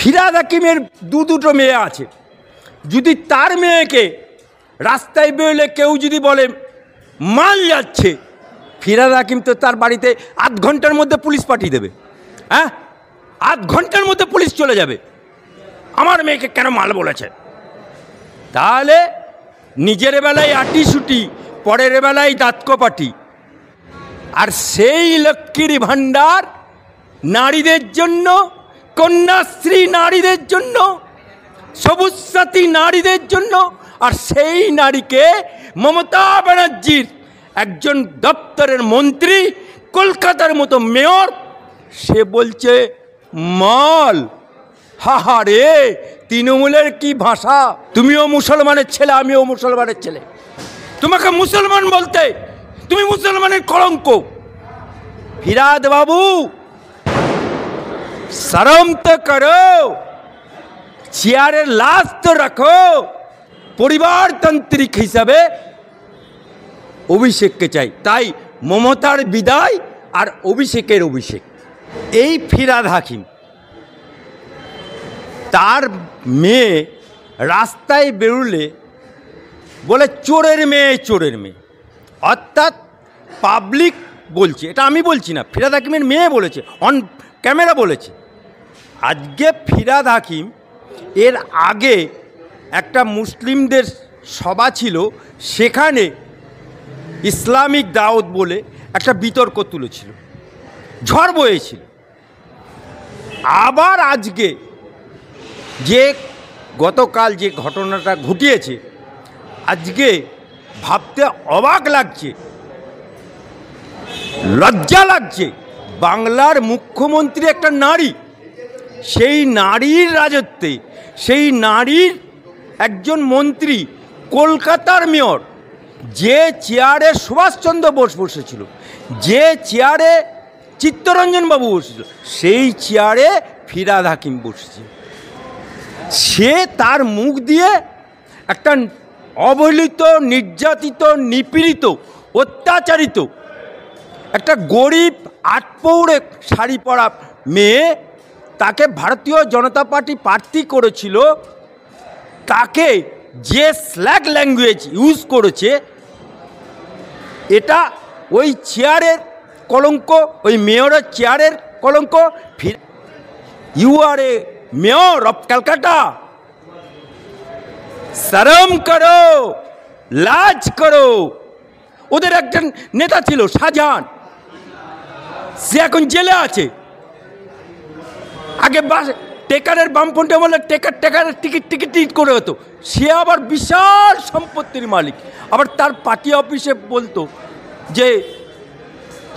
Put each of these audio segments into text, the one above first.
ফিরহাদ হাকিমের দুটো মেয়ে আছে, যদি তার মেয়েকে রাস্তায় বেরোলে কেউ যদি বলে মাল যাচ্ছে, ফিরহাদ হাকিম তো তার বাড়িতে আধ ঘন্টার মধ্যে পুলিশ পাঠিয়ে দেবে। হ্যাঁ, আধ ঘন্টার মধ্যে পুলিশ চলে যাবে, আমার মেয়েকে কেন মাল বলেছে। তাহলে নিজের বেলায় আটি সুটি, পরের বেলায় দাঁত কপাটি। আর সেই লক্ষ্মীর ভাণ্ডার নারীদের জন্য, কন্যাশ্রী নারীদের জন্য, সবুজ সাথী নারীদের জন্য। আর সেই নারীকে মমতা ব্যানার্জির একজন দপ্তরের মন্ত্রী, কলকাতার মতো মেয়র, সে বলছে মাল। হা রে, তৃণমূলের কি ভাষা! তুমিও মুসলমানের ছেলে, আমিও মুসলমানের ছেলে, তোমাকে মুসলমান বলতে তুমি মুসলমানের কলঙ্ক। ফিরহাদ বাবু, শরম তো করো, চেয়ারের লাশ তো রাখো। পরিবারতান্ত্রিক হিসাবে অভিষেককে চাই, তাই মমতার বিদায় আর অভিষেকের অভিষেক। এই ফিরহাদ হাকিম, তার মেয়ে রাস্তায় বেরোলে বলে চোরের মেয়ে, চোরের মেয়ে। অর্থাৎ পাবলিক বলছে, এটা আমি বলছি না, ফিরহাদ হাকিমের মেয়ে বলেছে, অন ক্যামেরা বলেছে। আজকে ফিরহাদ হাকিম, এর আগে একটা মুসলিমদের সভা ছিল, সেখানে ইসলামিক দাওয়াত বলে একটা বিতর্ক তুলেছিল, ঝড় বয়েছিল। আবার আজকে যে গতকাল যে ঘটনাটা ঘটিয়েছে, আজকে ভাবতে অবাক লাগছে, লজ্জা লাগছে। বাংলার মুখ্যমন্ত্রী একটা নারী, সেই নারীর রাজত্বে, সেই নারীর একজন মন্ত্রী, কলকাতার মেয়র, যে চেয়ারে সুভাষচন্দ্র বোস বসেছিল, যে চেয়ারে চিত্তরঞ্জন বাবু বসেছিল, সেই চেয়ারে ফিরহাদ হাকিম বসেছে। সে তার মুখ দিয়ে একটা অবহেলিত, নির্যাতিত, নিপীড়িত, অত্যাচারিত একটা গরিব আটপৌরে শাড়ি পরা মেয়ে, তাকে ভারতীয় জনতা পার্টি প্রার্থী করেছিল, তাকে যে স্ল্যাগ ল্যাঙ্গুয়েজ ইউজ করেছে, এটা ওই চেয়ারের কলঙ্ক, ওই মেয়রের চেয়ারের কলঙ্ক। You are a mayor of Calcutta, শরম করো, লাজ করো। ওদের একজন নেতা ছিল শাহজাহান, সে এখন জেলে আছে। আগে টেকারের বামপন্থী বলে টেকারের টিকিট করে হতো, সে আবার বিশাল সম্পত্তির মালিক। আবার তার পার্টি অফিসে বলতো যে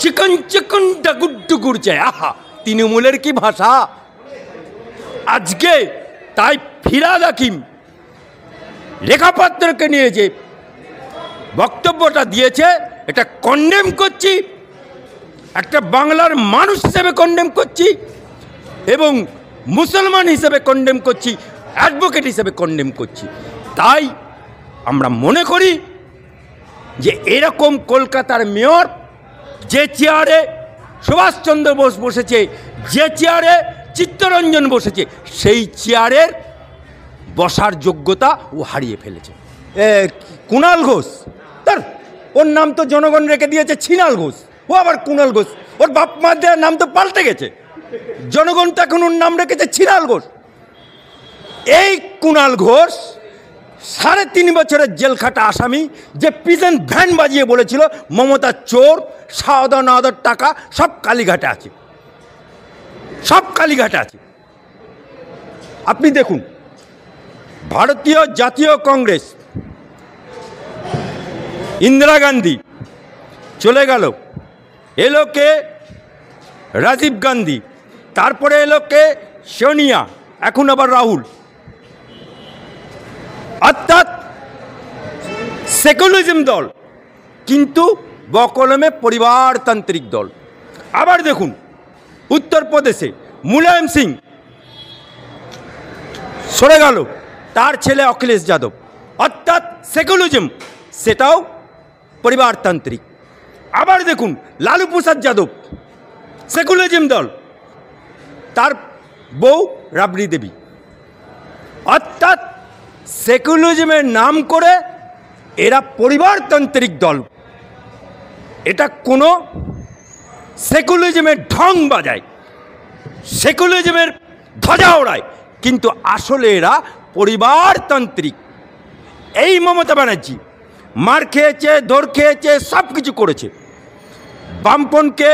চিকন চিকন ডাগুড্ডুগুর চাই। আহা, তৃণমূলের কি ভাষা! আজকে তাই ফিরহাদ হাকিম লেখাপত্রকে নিয়ে যে বক্তব্যটা দিয়েছে, এটা কন্ডেম করছি, একটা বাংলার মানুষ হিসেবে কন্ডেম করছি, এবং মুসলমান হিসেবে কন্ডেম করছি, অ্যাডভোকেট হিসেবে কন্ডেম করছি। তাই আমরা মনে করি যে এরকম কলকাতার মেয়র, যে চেয়ারে সুভাষচন্দ্র বোস বসেছে, যে চেয়ারে চিত্তরঞ্জন বসেছে, সেই চেয়ারের বসার যোগ্যতা ও হারিয়ে ফেলেছে। কুণাল ঘোষ, তার ওর নাম তো জনগণ রেখে দিয়েছে ছিনাল ঘোষ, ও আবার কুণাল ঘোষ। ওর বাপ মা দেওয়ার নাম তো পাল্টে গেছে, জনগণ তো এখন ওর নাম রেখেছে ছিনাল ঘোষ। এই কুণাল ঘোষ 3.5 বছরের জেল খাটা আসামি, যে পিজন ভ্যান বাজিয়ে বলেছিল মমতা চোর, সাওদার টাকা সব কালীঘাটে আছে, সব কালীঘাটে আছে। আপনি দেখুন, ভারতীয় জাতীয় কংগ্রেস, ইন্দিরা গান্ধী চলে গেল, এলো কে রাজীব গান্ধী, তারপরে এলো কে সোনিয়া, এখন আবার রাহুল। অর্থাৎ সেকুলারিজম দল, কিন্তু বকলমে পরিবারতান্ত্রিক দল। আবার দেখুন উত্তরপ্রদেশে মুলায়ম সিং সরে গেল, তার ছেলে অখিলেশ যাদব। অর্থাৎ সেকুলারিজম, সেটাও পরিবারতান্ত্রিক। আবার দেখুন লালু প্রসাদ যাদব, সেকুলারিজম দল, তার বউ রাবড়ি দেবী। অর্থাৎ সেকুলারিজমের নাম করে এরা পরিবারতান্ত্রিক দল, এটা কোনো সেকুলারিজমের ঢং বাজায়, সেকুলারিজমের ধ্বজা ওড়ায়, কিন্তু আসলে এরা পরিবারতান্ত্রিক। এই মমতা ব্যানার্জি মার খেয়েছে, ধর খেয়েছে, সব কিছু করেছে। বামপন্থকে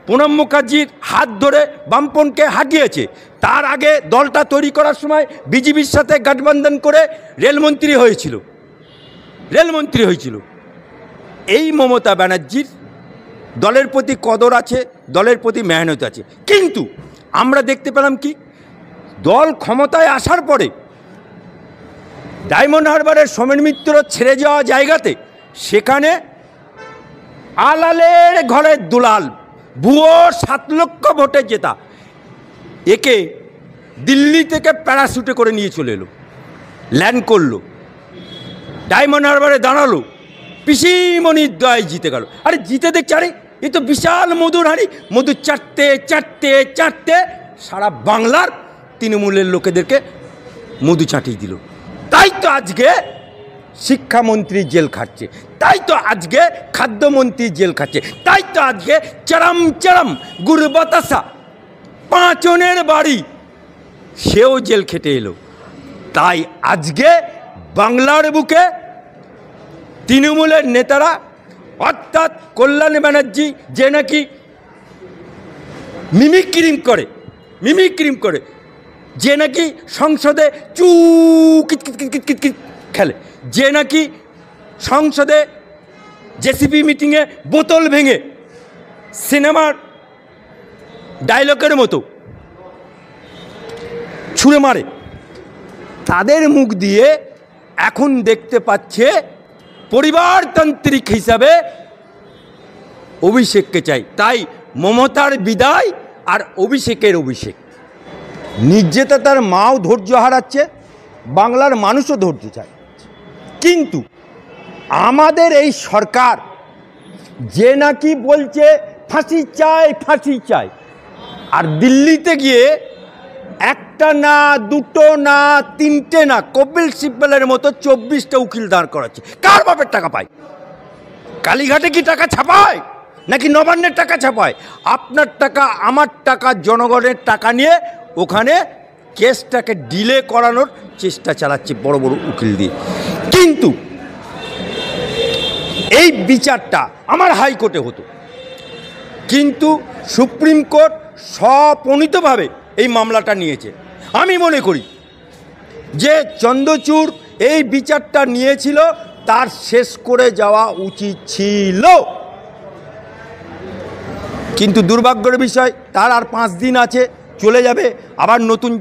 প্রণব মুখার্জির হাত ধরে বামপন্থকে হাঁটিয়েছে। তার আগে দলটা তৈরি করার সময় বিজেপির সাথে গঠবন্ধন করে রেলমন্ত্রী হয়েছিল। এই মমতা ব্যানার্জির দলের প্রতি কদর আছে, দলের প্রতি মেহনত আছে। কিন্তু আমরা দেখতে পেলাম কি, দল ক্ষমতায় আসার পরে ডায়মন্ড হারবারের সোমেন মিত্র ছেড়ে যাওয়া জায়গাতে সেখানে আলালের ঘরের দুলাল, ভুয়ো 7 লক্ষ ভোটে জেতা, একে দিল্লি থেকে প্যারাশুটে করে নিয়ে চলে এলো, ল্যান্ড করলো, ডায়মন্ড হারবারে দাঁড়ালো, পিসিমণির দয় জিতে গেল। আরে জিতে দেখছে, আরে এ তো বিশাল মধুর হাঁড়ি, মধু চাটতে চাটতে চাটতে সারা বাংলার তৃণমূলের লোকেদেরকে মধু চাটিয়ে দিল। তাই তো আজকে শিক্ষামন্ত্রী জেল খাটছে, তাই তো আজকে খাদ্যমন্ত্রী জেল খাটছে, তাই তো আজকে চরম চরম গুরু বাতাসা 5 জনের বাড়ি সেও জেল খেটে এলো। তাই আজকে বাংলার বুকে তৃণমূলের নেতারা, অর্থাৎ কল্যাণ ব্যানার্জি যে নাকি মিমিক্রিম করে, যে নাকি সংসদে কিট খেলে, যে নাকি সংসদে জেসিপি মিটিংয়ে বোতল ভেঙে সিনেমার ডায়লগের মতো ছুঁড়ে মারে, তাদের মুখ দিয়ে এখন দেখতে পাচ্ছে পরিবারতান্ত্রিক হিসাবে অভিষেককে চাই। তাই মমতার বিদায় আর অভিষেকের অভিষেক। নির্যাতিতা তার মাও ধৈর্য হারাচ্ছে, বাংলার মানুষও ধৈর্য চায়। কিন্তু আমাদের এই সরকার যে নাকি বলছে ফাঁসি চাই, আর দিল্লিতে গিয়ে একটা না, দুটো না, 3টে না, কপিল সিব্বলের মতো 24টা উকিল দাঁড় করাচ্ছে। কার বাপের টাকা পায়? কালীঘাটে কি টাকা ছাপায় নাকি নবান্নের টাকা ছাপায়? আপনার টাকা, আমার টাকা, জনগণের টাকা নিয়ে ওখানে কেসটাকে ডিলে করানোর চেষ্টা চালাচ্ছে বড় বড় উকিল দিয়ে। কিন্তু এই বিচারটা আমার হাইকোর্টে হতো, কিন্তু সুপ্রিম কোর্ট স্বপ্রণীতভাবে এই মামলাটা নিয়েছে। আমি মনে করি যে চন্দ্রচূড় এই বিচারটা নিয়েছিল, তার শেষ করে যাওয়া উচিত ছিল। কিন্তু দুর্ভাগ্যের বিষয়, তার আর 5 দিন আছে, চলে যাবে, আবার নতুন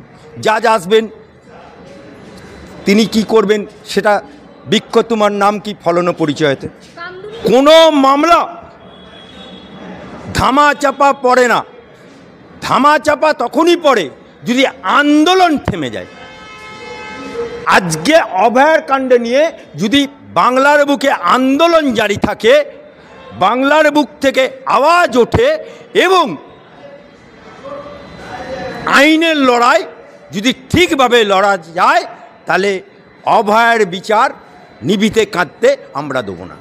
জাজ আসবেন, তিনি কি করবেন সেটা বৃক্ষ তোমার নাম কি ফলন পরিচয়তে। কোনো মামলা ধামাচাপা পড়ে না, ধামাচাপা তখনই পড়ে যদি আন্দোলন থেমে যায়। আজকে অভয়ার কাণ্ডে নিয়ে যদি বাংলার বুকে আন্দোলন জারি থাকে, বাংলার বুক থেকে আওয়াজ ওঠে এবং আইনের লড়াই যদি ঠিকভাবে লড়া যায়, তাহলে অভয়ার বিচার নিভিতে কাঁদতে আমরা দেবো না।